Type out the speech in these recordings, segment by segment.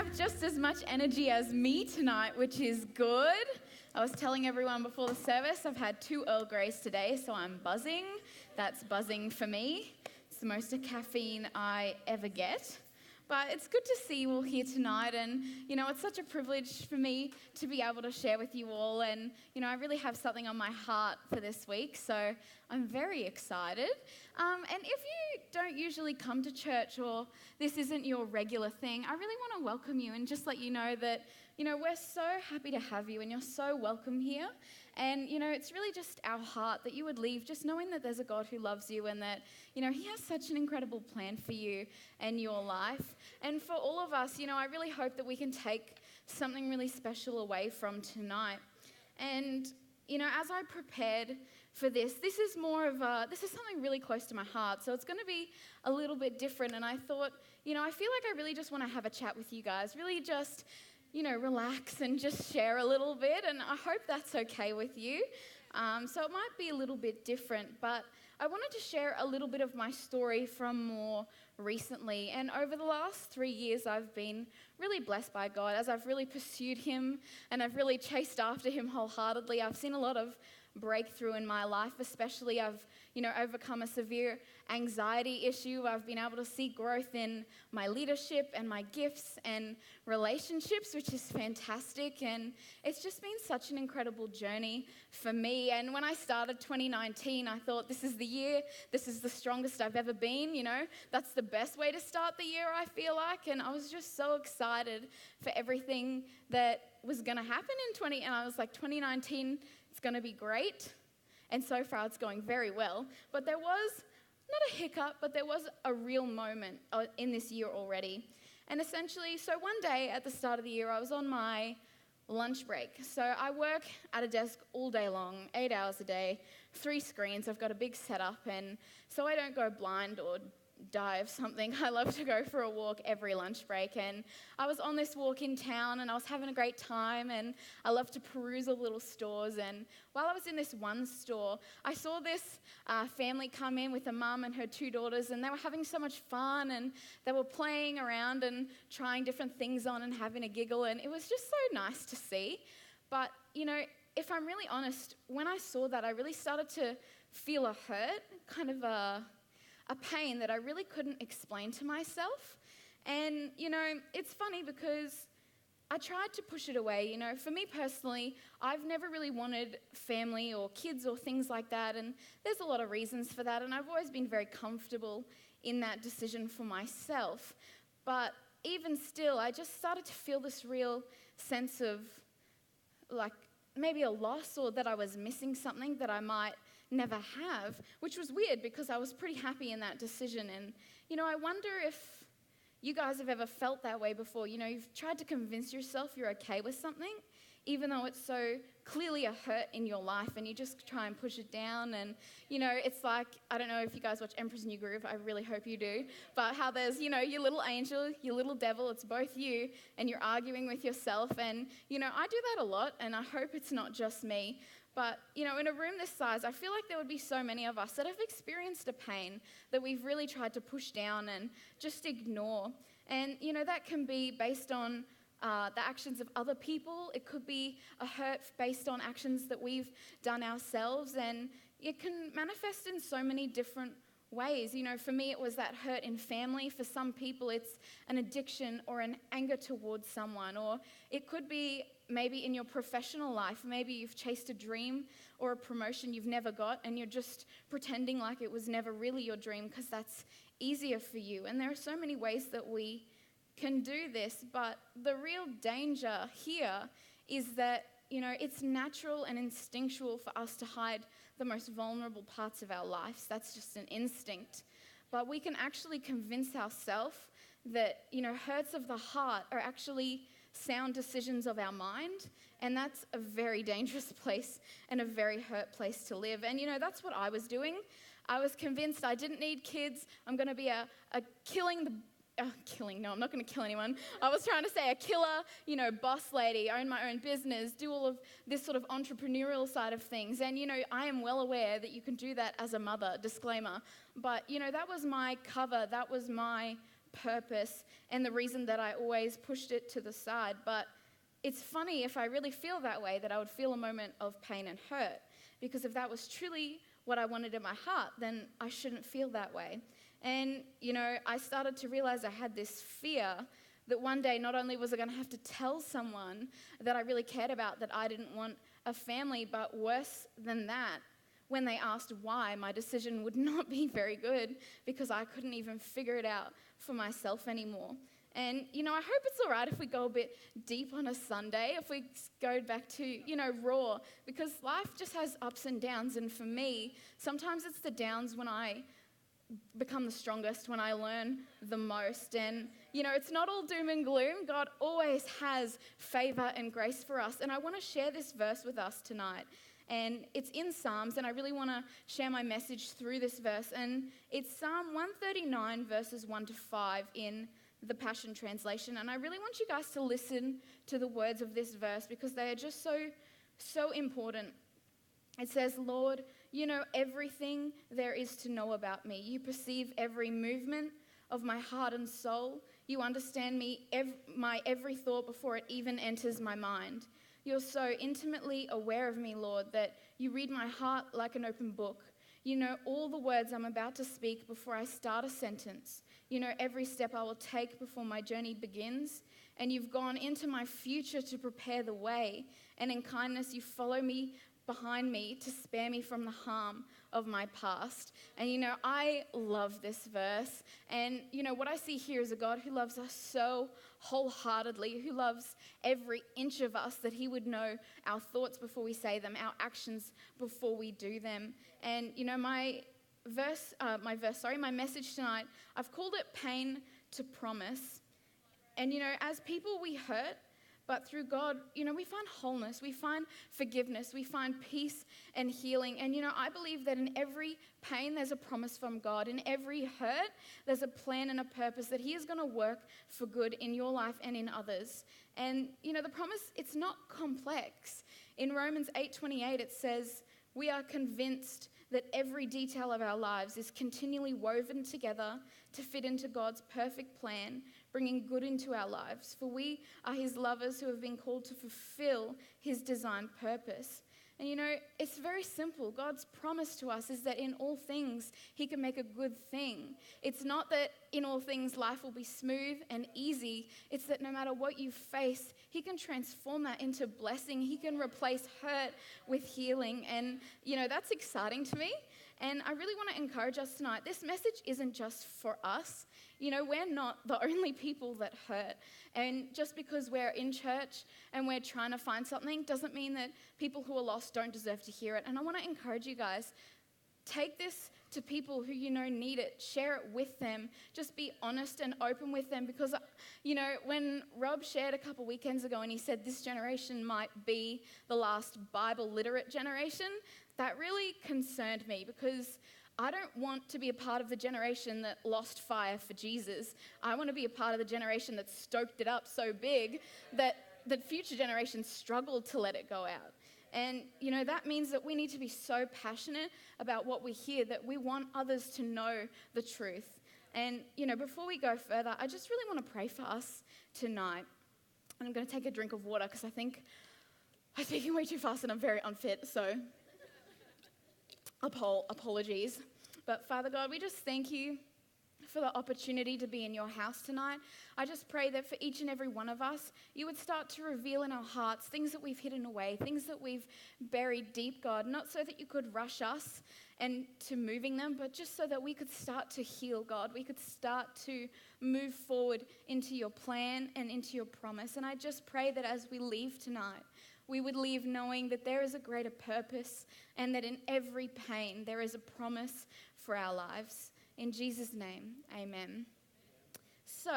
have just as much energy as me tonight, which is good. I was telling everyone before the service, I've had 2 Earl Greys today, so I'm buzzing. That's buzzing for me. It's the most caffeine I ever get. But it's good to see you all here tonight, and, it's such a privilege for me to be able to share with you all, and, I really have something on my heart for this week, so I'm very excited. And if you don't usually come to church or this isn't your regular thing, I really want to welcome you and just let you know that, we're so happy to have you and you're so welcome here. And, it's really just our heart that you would leave just knowing that there's a God who loves you and that, he has such an incredible plan for you and your life. And for all of us, I really hope that we can take something really special away from tonight. And, as I prepared for this is something really close to my heart. So it's going to be a little bit different. And I thought, I feel like I really just want to have a chat with you guys, really just relax and just share a little bit, and I hope that's okay with you. So it might be a little bit different, but I wanted to share a little bit of my story from more recently. And over the last 3 years, I've been really blessed by God as I've really pursued Him and I've really chased after Him wholeheartedly. I've seen a lot of breakthrough in my life, especially I've overcome a severe anxiety issue. I've been able to see growth in my leadership and my gifts and relationships, which is fantastic, and it's just been such an incredible journey for me. And when I started 2019, I thought, this is the year, this is the strongest I've ever been, that's the best way to start the year, I feel like. And I was just so excited for everything that was going to happen and I was like, 2019, it's going to be great. And so far it's going very well. But there was not a hiccup, but there was a real moment in this year already. And essentially, so one day at the start of the year, I was on my lunch break. So I work at a desk all day long, 8 hours a day, 3 screens. I've got a big setup, and so I don't go blind or die of something. I love to go for a walk every lunch break, and I was on this walk in town and I was having a great time, and I love to peruse all little stores. And while I was in this one store, I saw this family come in with a mum and her 2 daughters, and they were having so much fun, and they were playing around and trying different things on and having a giggle, and it was just so nice to see. But if I'm really honest, when I saw that, I really started to feel a hurt, kind of a pain that I really couldn't explain to myself. And, it's funny because I tried to push it away. For me personally, I've never really wanted family or kids or things like that, and there's a lot of reasons for that, and I've always been very comfortable in that decision for myself. But even still, I just started to feel this real sense of, like, maybe a loss, or that I was missing something that I might never have, which was weird because I was pretty happy in that decision. And, I wonder if you guys have ever felt that way before. You've tried to convince yourself you're okay with something, even though it's so clearly a hurt in your life, and you just try and push it down. And, it's like, I don't know if you guys watch Emperor's New Groove, I really hope you do, but how there's, your little angel, your little devil, it's both you, and you're arguing with yourself. And, I do that a lot, and I hope it's not just me. But, in a room this size, I feel like there would be so many of us that have experienced a pain that we've really tried to push down and just ignore. And, that can be based on the actions of other people. It could be a hurt based on actions that we've done ourselves. And it can manifest in so many different ways. For me, it was that hurt in family. For some people, it's an addiction or an anger towards someone. Or it could be maybe in your professional life. Maybe you've chased a dream or a promotion you've never got, and you're just pretending like it was never really your dream because that's easier for you. And there are so many ways that we can do this, but the real danger here is that, it's natural and instinctual for us to hide the most vulnerable parts of our lives. That's just an instinct. But we can actually convince ourselves that, hurts of the heart are actually sound decisions of our mind, and that's a very dangerous place and a very hurt place to live. And, that's what I was doing. I was convinced I didn't need kids. I'm going to be a no, I'm not going to kill anyone. I was trying to say a killer, boss lady, own my own business, do all of this sort of entrepreneurial side of things. And, I am well aware that you can do that as a mother, disclaimer. But, that was my cover. That was my purpose and the reason that I always pushed it to the side. But it's funny, if I really feel that way, that I would feel a moment of pain and hurt. Because if that was truly what I wanted in my heart, then I shouldn't feel that way. And, I started to realize I had this fear that one day not only was I going to have to tell someone that I really cared about that I didn't want a family, but worse than that, when they asked why, my decision would not be very good because I couldn't even figure it out for myself anymore. And, I hope it's all right if we go a bit deep on a Sunday, if we go back to, raw, because life just has ups and downs. And for me, sometimes it's the downs when I become the strongest, when I learn the most. And, it's not all doom and gloom. God always has favor and grace for us. And I want to share this verse with us tonight. And it's in Psalms, and I really want to share my message through this verse. And it's Psalm 139, verses 1 to 5 in the Passion Translation. And I really want you guys to listen to the words of this verse because they are just so important. It says, Lord, you know everything there is to know about me. You perceive every movement of my heart and soul. You understand my every thought before it even enters my mind. You're so intimately aware of me, Lord, that you read my heart like an open book. You know all the words I'm about to speak before I start a sentence. You know every step I will take before my journey begins. And you've gone into my future to prepare the way. And in kindness, you follow me behind me to spare me from the harm of my past. And I love this verse. And what I see here is a God who loves us so wholeheartedly, who loves every inch of us, that he would know our thoughts before we say them, our actions before we do them. And my message tonight, I've called it Pain to Promise. And as people, we hurt. But through God, we find wholeness, we find forgiveness, we find peace and healing. And, I believe that in every pain, there's a promise from God. In every hurt, there's a plan and a purpose that he is going to work for good in your life and in others. And, the promise, it's not complex. In Romans 8:28, it says, we are convinced that every detail of our lives is continually woven together to fit into God's perfect plan, bringing good into our lives. For we are his lovers who have been called to fulfill his designed purpose. And it's very simple. God's promise to us is that in all things, he can make a good thing. It's not that in all things life will be smooth and easy. It's that no matter what you face, he can transform that into blessing. He can replace hurt with healing. And, that's exciting to me. And I really want to encourage us tonight. This message isn't just for us. We're not the only people that hurt. And just because we're in church and we're trying to find something doesn't mean that people who are lost don't deserve to hear it. And I want to encourage you guys, take this to people who need it. Share it with them. Just be honest and open with them. Because, when Rob shared a couple weekends ago and he said this generation might be the last Bible literate generation, that really concerned me because I don't want to be a part of the generation that lost fire for Jesus. I want to be a part of the generation that stoked it up so big that future generations struggled to let it go out. And, that means that we need to be so passionate about what we hear that we want others to know the truth. And, before we go further, I just really want to pray for us tonight. And I'm going to take a drink of water because I think I'm speaking way too fast and I'm very unfit, so apologies. But Father God, we just thank you for the opportunity to be in your house tonight. I just pray that for each and every one of us, you would start to reveal in our hearts things that we've hidden away, things that we've buried deep, God, not so that you could rush us and to moving them, but just so that we could start to heal, God. We could start to move forward into your plan and into your promise. And I just pray that as we leave tonight, we would leave knowing that there is a greater purpose and that in every pain there is a promise for our lives. In Jesus' name, amen. So,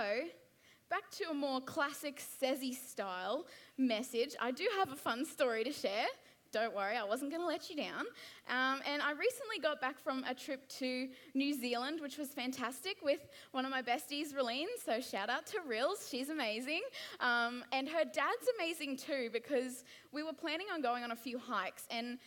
back to a more classic Sezzy style message. I do have a fun story to share. Don't worry, I wasn't going to let you down. And I recently got back from a trip to New Zealand, which was fantastic, with one of my besties, Raleen. So shout out to Rils, she's amazing. And her dad's amazing too, because we were planning on going on a few hikes. And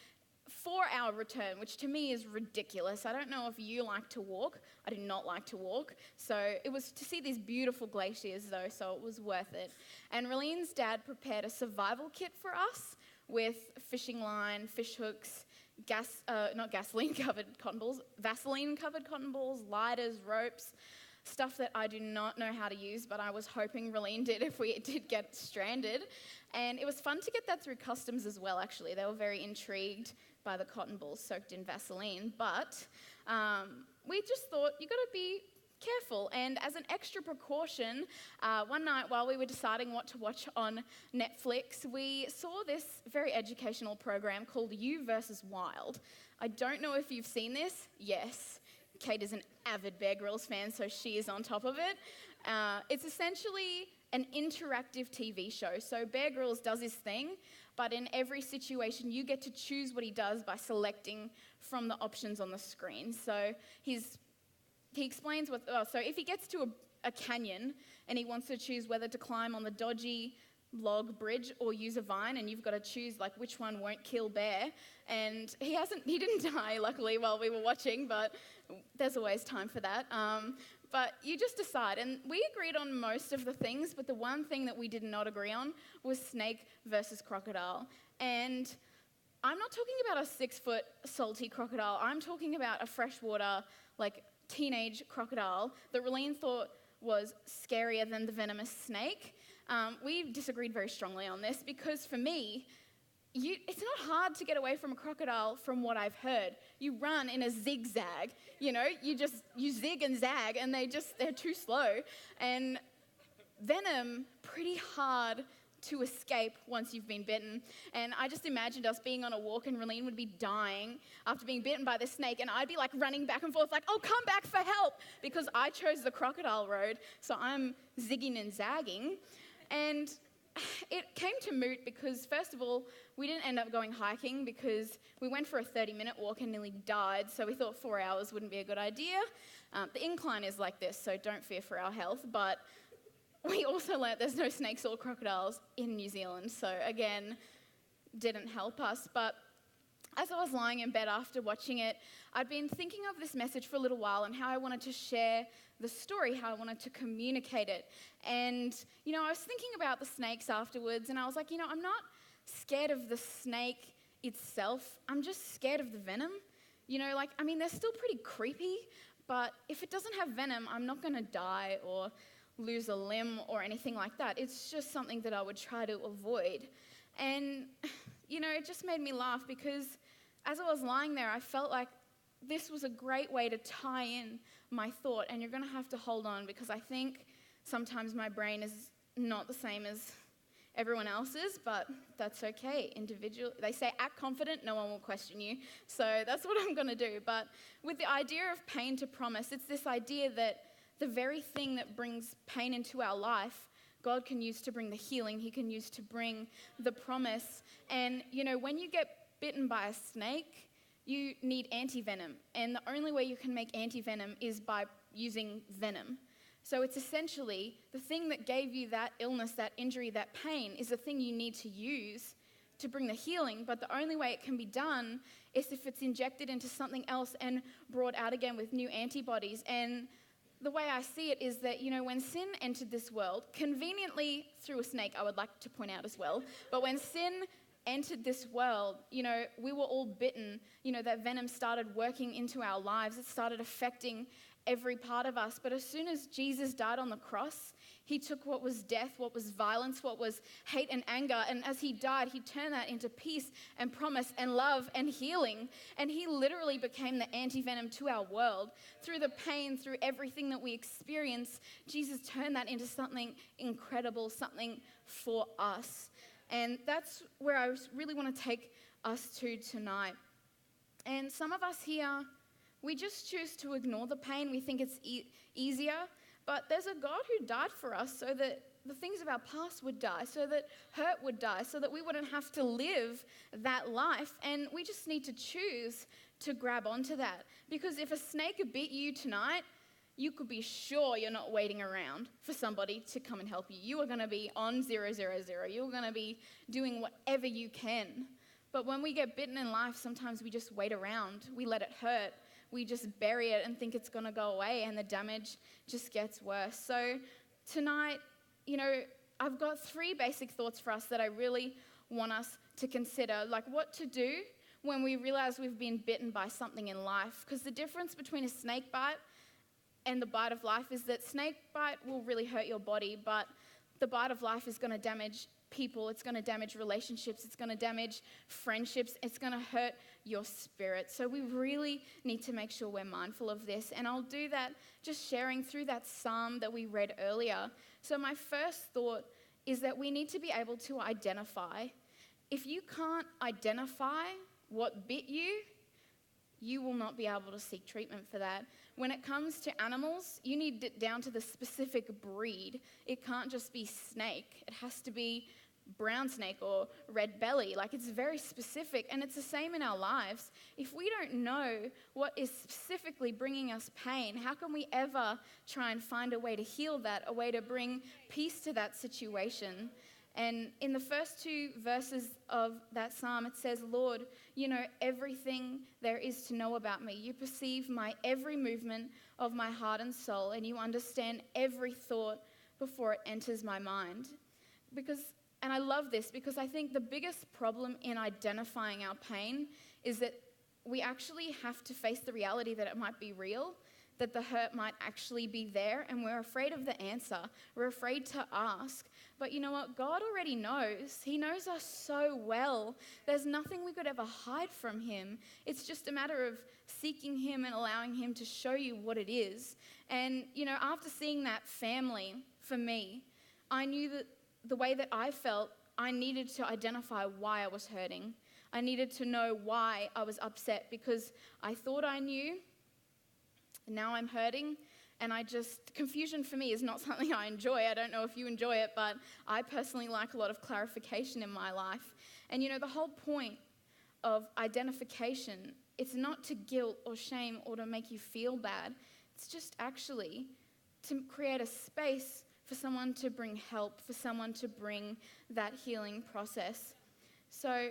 4-hour return, which to me is ridiculous. I don't know if you like to walk. I do not like to walk. So it was to see these beautiful glaciers though, so it was worth it. And Reline's dad prepared a survival kit for us with fishing line, fish hooks, not gasoline-covered cotton balls, Vaseline-covered cotton balls, lighters, ropes, stuff that I do not know how to use, but I was hoping Reline did if we did get stranded. And it was fun to get that through customs as well, actually. They were very intrigued by the cotton balls soaked in Vaseline. But we just thought, you got to be careful. And as an extra precaution, one night while we were deciding what to watch on Netflix, we saw this very educational program called You versus Wild. I don't know if you've seen this. Yes. Kate is an avid Bear Grylls fan, so she is on top of it. It's essentially an interactive TV show. So Bear Grylls does his thing, but in every situation, you get to choose what he does by selecting from the options on the screen. So he explains so if he gets to a canyon and he wants to choose whether to climb on the dodgy log bridge or use a vine, and you've got to choose like which one won't kill Bear. And he didn't die luckily while we were watching, but there's always time for that. But you just decide, and we agreed on most of the things, but the one thing that we did not agree on was snake versus crocodile. And I'm not talking about a 6-foot salty crocodile. I'm talking about a freshwater, like teenage crocodile that Reline thought was scarier than the venomous snake. We disagreed very strongly on this because for me, it's not hard to get away from a crocodile from what I've heard. You run in a zigzag, you zig and zag and they're too slow. And venom, pretty hard to escape once you've been bitten. And I just imagined us being on a walk and Reline would be dying after being bitten by this snake, and I'd be like running back and forth like, oh, come back for help, because I chose the crocodile road, so I'm zigging and zagging. And it came to moot because, first of all, we didn't end up going hiking because we went for a 30-minute walk and nearly died, so we thought 4 hours wouldn't be a good idea. The incline is like this, so don't fear for our health, but we also learnt there's no snakes or crocodiles in New Zealand, so again, didn't help us. But as I was lying in bed after watching it, I'd been thinking of this message for a little while and how I wanted to share the story, how I wanted to communicate it. And, I was thinking about the snakes afterwards, and I was like, I'm not scared of the snake itself. I'm just scared of the venom. They're still pretty creepy, but if it doesn't have venom, I'm not going to die or lose a limb or anything like that. It's just something that I would try to avoid. And, it just made me laugh because as I was lying there, I felt like this was a great way to tie in my thought, and you're going to have to hold on because I think sometimes my brain is not the same as everyone else's, but that's okay. They say act confident, no one will question you. So that's what I'm going to do. But with the idea of pain to promise, it's this idea that the very thing that brings pain into our life, God can use to bring the healing. He can use to bring the promise. And, when you get bitten by a snake, you need anti-venom. And the only way you can make anti-venom is by using venom. So it's essentially the thing that gave you that illness, that injury, that pain is the thing you need to use to bring the healing. But the only way it can be done is if it's injected into something else and brought out again with new antibodies. And the way I see it is that, when sin entered this world, conveniently through a snake, I would like to point out as well, but when sin entered this world, we were all bitten, that venom started working into our lives. It started affecting every part of us. But as soon as Jesus died on the cross, he took what was death, what was violence, what was hate and anger, and as he died, he turned that into peace and promise and love and healing. And he literally became the anti-venom to our world. Through the pain, through everything that we experience, Jesus turned that into something incredible, something for us. And that's where I really want to take us to tonight. And some of us here, we just choose to ignore the pain. We think it's easier. But there's a God who died for us so that the things of our past would die, so that hurt would die, so that we wouldn't have to live that life. And we just need to choose to grab onto that. Because if a snake bit you tonight, you could be sure you're not waiting around for somebody to come and help you. You are going to be on 000. You're going to be doing whatever you can. But when we get bitten in life, sometimes we just wait around. We let it hurt. We just bury it and think it's going to go away, and the damage just gets worse. So tonight, I've got 3 basic thoughts for us that I really want us to consider, like what to do when we realize we've been bitten by something in life. Because the difference between a snake bite and the bite of life is that snake bite will really hurt your body, but the bite of life is going to damage people, it's going to damage relationships, it's going to damage friendships, it's going to hurt your spirit. So we really need to make sure we're mindful of this. And I'll do that just sharing through that psalm that we read earlier. So my first thought is that we need to be able to identify. If you can't identify what bit you, you will not be able to seek treatment for that. When it comes to animals, you need it down to the specific breed. It can't just be snake. It has to be brown snake or red belly. Like, it's very specific, and it's the same in our lives. If we don't know what is specifically bringing us pain, how can we ever try and find a way to heal that, a way to bring peace to that situation? And in the first 2 verses of that psalm, it says, Lord, you know everything there is to know about me. You perceive my every movement of my heart and soul, and you understand every thought before it enters my mind. And I love this because I think the biggest problem in identifying our pain is that we actually have to face the reality that it might be real, that the hurt might actually be there, and we're afraid of the answer. We're afraid to ask. But you know what? God already knows. He knows us so well. There's nothing we could ever hide from him. It's just a matter of seeking him and allowing him to show you what it is. And, after seeing that family, for me, I knew that the way that I felt, I needed to identify why I was hurting. I needed to know why I was upset, because I thought I knew, and now I'm hurting, and confusion for me is not something I enjoy. I don't know if you enjoy it, but I personally like a lot of clarification in my life. And the whole point of identification, it's not to guilt or shame or to make you feel bad. It's just actually to create a space for someone to bring help, for someone to bring that healing process. So,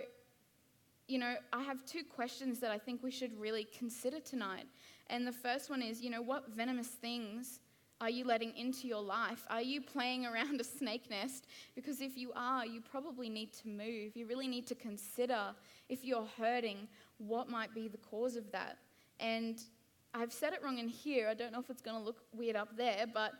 I have 2 questions that I think we should really consider tonight. And the first one is, what venomous things are you letting into your life? Are you playing around a snake nest? Because if you are, you probably need to move. You really need to consider, if you're hurting, what might be the cause of that. And I've said it wrong in here. I don't know if it's going to look weird up there, but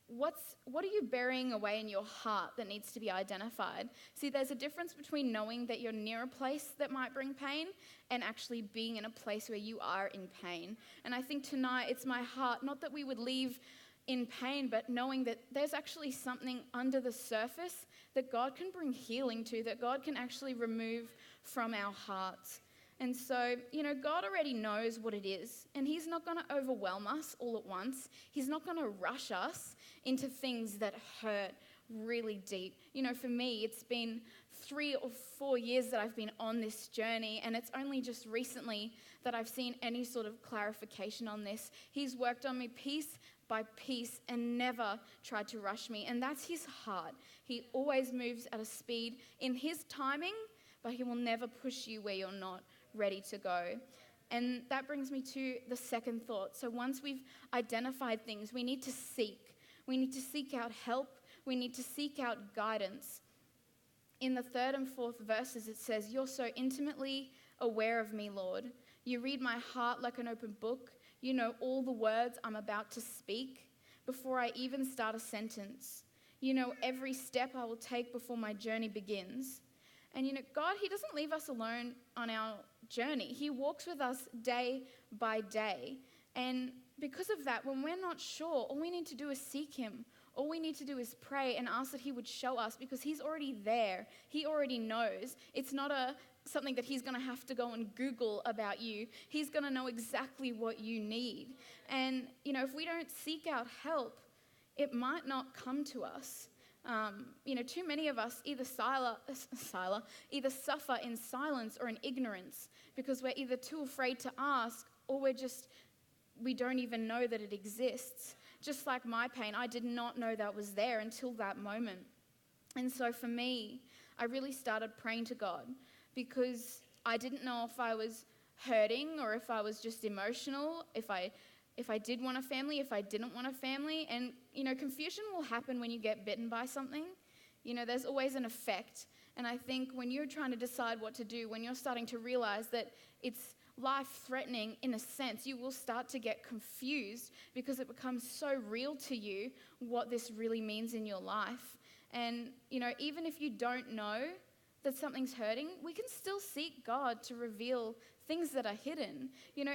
what are you burying away in your heart that needs to be identified? See, there's a difference between knowing that you're near a place that might bring pain and actually being in a place where you are in pain. And I think tonight it's my heart, not that we would leave in pain, but knowing that there's actually something under the surface that God can bring healing to, that God can actually remove from our hearts. And so, God already knows what it is, and he's not going to overwhelm us all at once. He's not going to rush us into things that hurt really deep. For me, it's been 3 or 4 years that I've been on this journey, and it's only just recently that I've seen any sort of clarification on this. He's worked on me piece by piece and never tried to rush me, and that's his heart. He always moves at a speed in his timing, but he will never push you where you're not ready to go. And that brings me to the second thought. So once we've identified things, we need to seek. We need to seek out help. We need to seek out guidance. In the 3rd and 4th verses, it says, "You're so intimately aware of me, Lord. You read my heart like an open book. You know all the words I'm about to speak before I even start a sentence. You know every step I will take before my journey begins." And God, he doesn't leave us alone on our journey. He walks with us day by day. And because of that, when we're not sure, all we need to do is seek him. All we need to do is pray and ask that he would show us, because he's already there. He already knows. It's not something that he's going to have to go and Google about you. He's going to know exactly what you need. And, if we don't seek out help, it might not come to us. Too many of us either suffer in silence or in ignorance, because we're either too afraid to ask, or we don't even know that it exists. Just like my pain, I did not know that was there until that moment. And so for me, I really started praying to God, because I didn't know if I was hurting or if I was just emotional, if I did want a family, if I didn't want a family. And, confusion will happen when you get bitten by something. There's always an effect. And I think when you're trying to decide what to do, when you're starting to realize that it's life-threatening in a sense, you will start to get confused because it becomes so real to you what this really means in your life. And, even if you don't know that something's hurting, we can still seek God to reveal things that are hidden.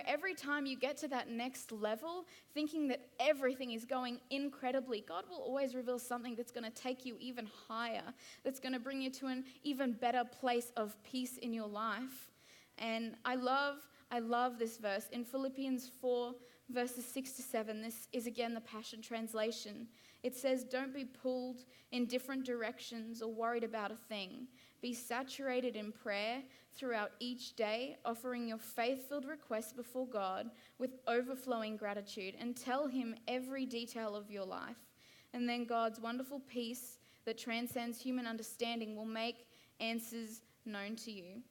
Every time you get to that next level, thinking that everything is going incredibly, God will always reveal something that's going to take you even higher, that's going to bring you to an even better place of peace in your life. And I love this verse. In Philippians 4, verses 6-7, this is again the Passion Translation. It says, "Don't be pulled in different directions or worried about a thing. Be saturated in prayer throughout each day, offering your faith-filled requests before God with overflowing gratitude, and tell him every detail of your life. And then God's wonderful peace that transcends human understanding will make answers known to you."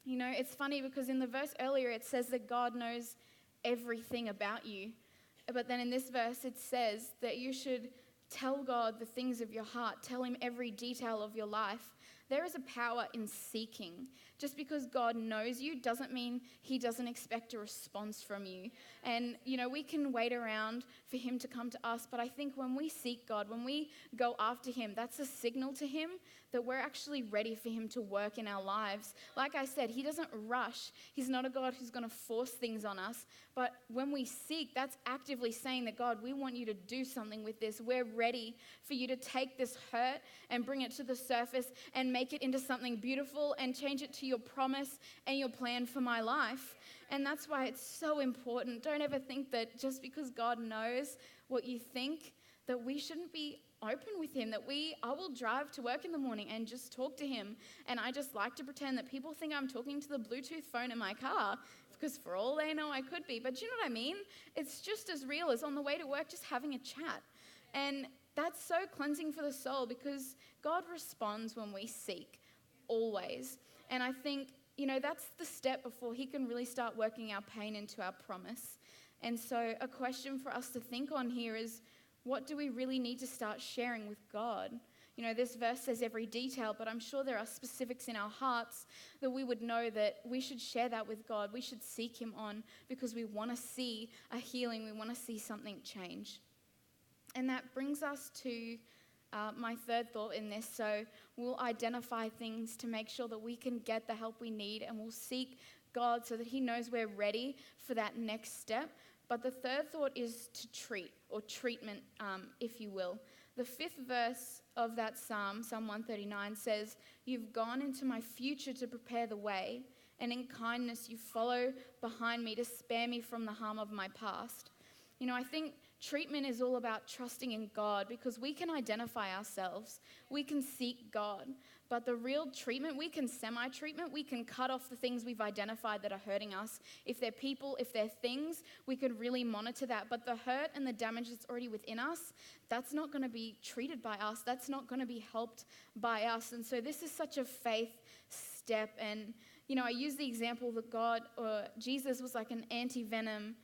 It's funny because in the verse earlier it says that God knows everything about you. But then in this verse it says that you should tell God the things of your heart. Tell him every detail of your life. There is a power in seeking. Just because God knows you doesn't mean he doesn't expect a response from you. And, we can wait around for him to come to us, but I think when we seek God, when we go after him, that's a signal to him that we're actually ready for him to work in our lives. Like I said, he doesn't rush. He's not a God who's going to force things on us. But when we seek, that's actively saying that, God, we want you to do something with this. We're ready for you to take this hurt and bring it to the surface and make it into something beautiful and change it to your promise and your plan for my life. And that's why it's so important. Don't ever think that just because God knows what you think, that we shouldn't be open with him, that I will drive to work in the morning and just talk to him. And I just like to pretend that people think I'm talking to the Bluetooth phone in my car, because for all they know, I could be. But you know what I mean? It's just as real as on the way to work, just having a chat. And that's so cleansing for the soul, because God responds when we seek, always. And I think, that's the step before he can really start working our pain into our promise. And so a question for us to think on here is, what do we really need to start sharing with God? This verse says every detail, but I'm sure there are specifics in our hearts that we would know that we should share that with God. We should seek him on because we want to see a healing. We want to see something change. And that brings us to my third thought in this. So we'll identify things to make sure that we can get the help we need, and we'll seek God so that he knows we're ready for that next step. But the third thought is to treat, or treatment, if you will. The 5th verse of that Psalm 139 says, "You've gone into my future to prepare the way, and in kindness you follow behind me to spare me from the harm of my past." I think treatment is all about trusting in God, because we can identify ourselves. We can seek God. But the real treatment, we can semi-treatment. We can cut off the things we've identified that are hurting us. If they're people, if they're things, we could really monitor that. But the hurt and the damage that's already within us, that's not going to be treated by us. That's not going to be helped by us. And so this is such a faith step. And, I use the example that Jesus was like an anti-venom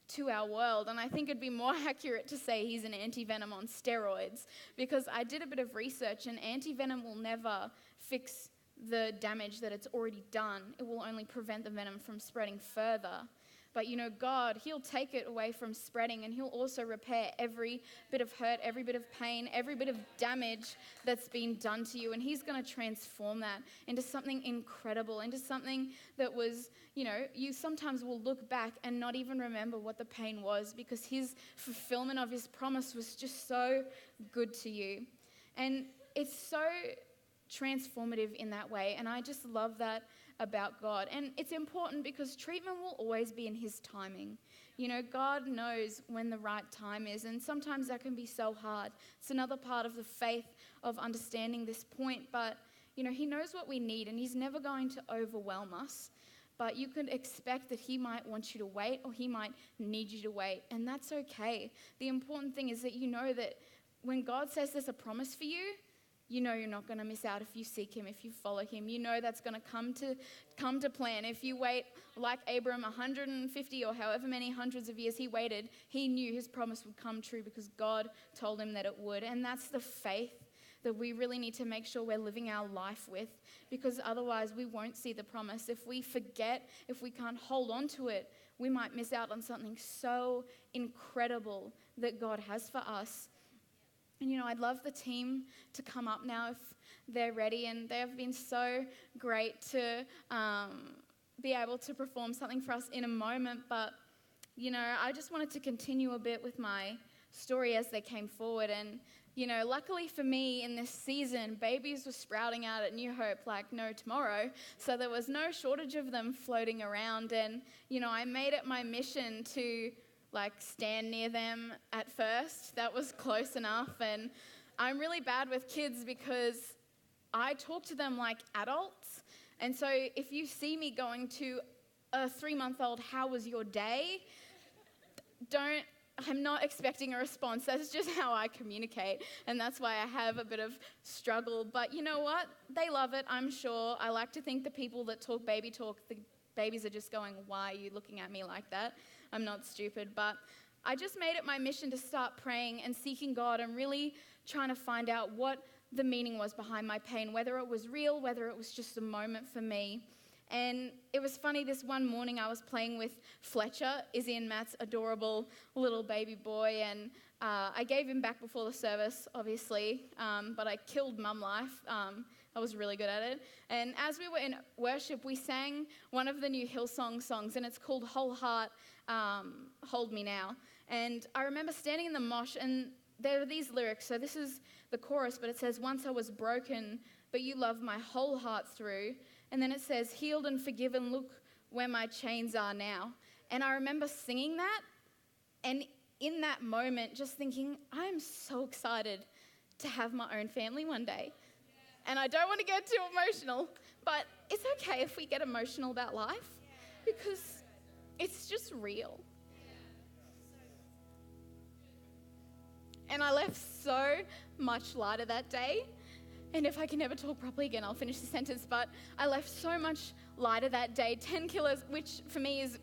to our world. And I think it'd be more accurate to say he's an anti-venom on steroids, because I did a bit of research, and anti-venom will never fix the damage that it's already done. It will only prevent the venom from spreading further. But God, he'll take it away from spreading, and he'll also repair every bit of hurt, every bit of pain, every bit of damage that's been done to you. And he's going to transform that into something incredible, into something that was, you sometimes will look back and not even remember what the pain was, because his fulfillment of his promise was just so good to you. And it's so transformative in that way. And I just love that about God. And it's important because treatment will always be in his timing. God knows when the right time is, and sometimes that can be so hard. It's another part of the faith of understanding this point, but he knows what we need, and he's never going to overwhelm us. But you can expect that he might want you to wait, or he might need you to wait, and that's okay. The important thing is that that when God says there's a promise for you, you know you're not going to miss out if you seek him, if you follow him. You know that's going to come to plan. If you wait like Abram 150 or however many hundreds of years he waited, he knew his promise would come true because God told him that it would. And that's the faith that we really need to make sure we're living our life with, because otherwise we won't see the promise. If we forget, if we can't hold on to it, we might miss out on something so incredible that God has for us. And, I'd love the team to come up now if they're ready. And they have been so great to be able to perform something for us in a moment. But, I just wanted to continue a bit with my story as they came forward. And, luckily for me in this season, babies were sprouting out at New Hope like no tomorrow. So there was no shortage of them floating around. And, I made it my mission to stand near them at first. That was close enough. And I'm really bad with kids because I talk to them like adults. And so if you see me going to a 3-month-old, how was your day? I'm not expecting a response. That's just how I communicate. And that's why I have a bit of struggle. But you know what? They love it, I'm sure. I like to think the people that talk baby talk, the babies are just going, why are you looking at me like that? I'm not stupid. But I just made it my mission to start praying and seeking God and really trying to find out what the meaning was behind my pain, whether it was real, whether it was just a moment for me. And it was funny, this one morning I was playing with Fletcher, Izzy and Matt's adorable little baby boy, and I gave him back before the service, obviously, but I killed mum life. I was really good at it. And as we were in worship, we sang one of the new Hillsong songs, and it's called Whole Heart, Hold Me Now. And I remember standing in the mosh, and there are these lyrics. So this is the chorus, but it says, once I was broken, but you loved my whole heart through. And then it says, healed and forgiven, look where my chains are now. And I remember singing that, and in that moment, just thinking, I'm so excited to have my own family one day. And I don't want to get too emotional, but it's okay if we get emotional about life, because it's just real. And I left so much lighter that day. And if I can never talk properly again, I'll finish the sentence. But I left so much lighter that day, 10 kilos, which for me is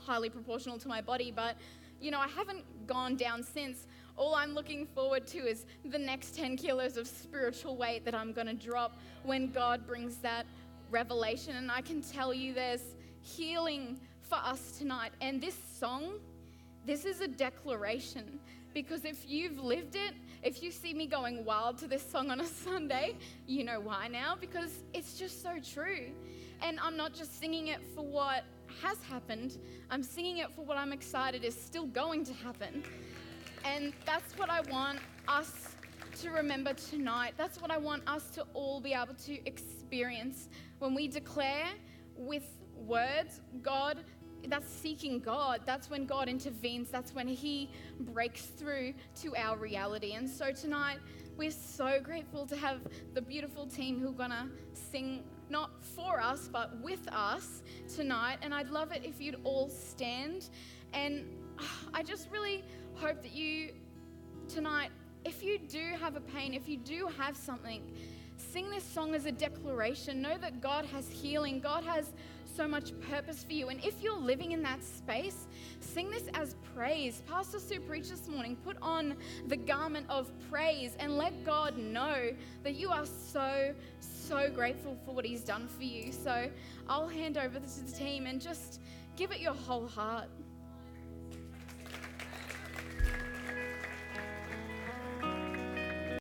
highly proportional to my body. But, I haven't gone down since. All I'm looking forward to is the next 10 kilos of spiritual weight that I'm going to drop when God brings that revelation. And I can tell you there's healing for us tonight. And this song, this is a declaration. Because if you've lived it, if you see me going wild to this song on a Sunday, you know why now, because it's just so true. And I'm not just singing it for what has happened, I'm singing it for what I'm excited is still going to happen. And that's what I want us to remember tonight. That's what I want us to all be able to experience. When we declare with words, God, that's seeking God. That's when God intervenes. That's when he breaks through to our reality. And so tonight, we're so grateful to have the beautiful team who are going to sing, not for us, but with us tonight. And I'd love it if you'd all stand. And I just really hope that you, tonight, if you do have a pain, if you do have something, sing this song as a declaration. Know that God has healing. God has so much purpose for you. And if you're living in that space, sing this as praise. Pastor Sue preached this morning, put on the garment of praise and let God know that you are so grateful for what he's done for you. So I'll hand over this to the team and just give it your whole heart.